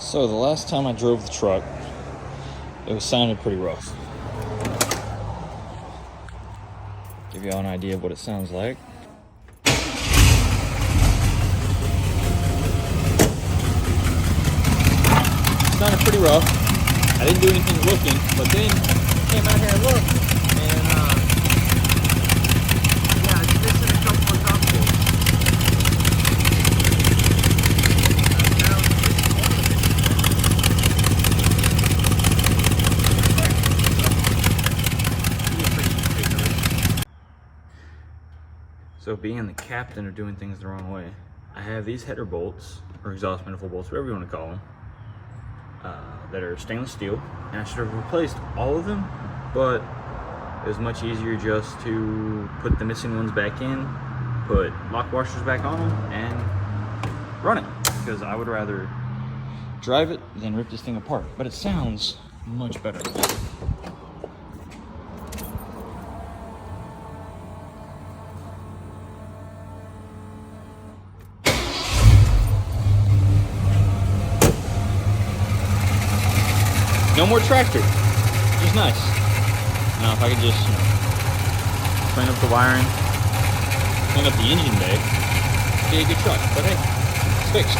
So the last time I drove the truck, it was sounded pretty rough. Give y'all an idea of what it sounds like. It sounded pretty rough. I didn't do anything looking, but then I came out here and looked, and yeah, it's missing a couple of top bolts. So being the captain of doing things the wrong way, I have these header bolts, or exhaust manifold bolts, whatever you want to call them, that are stainless steel, and I should have replaced all of them, but it was much easier just to put the missing ones back in, put lock washers back on them, and run it, because I would rather drive it than rip this thing apart, but it sounds much better. No more tractor, which is nice. Now if I could just, clean up the wiring, clean up the engine bay, it'd be a good truck. But hey, it's fixed.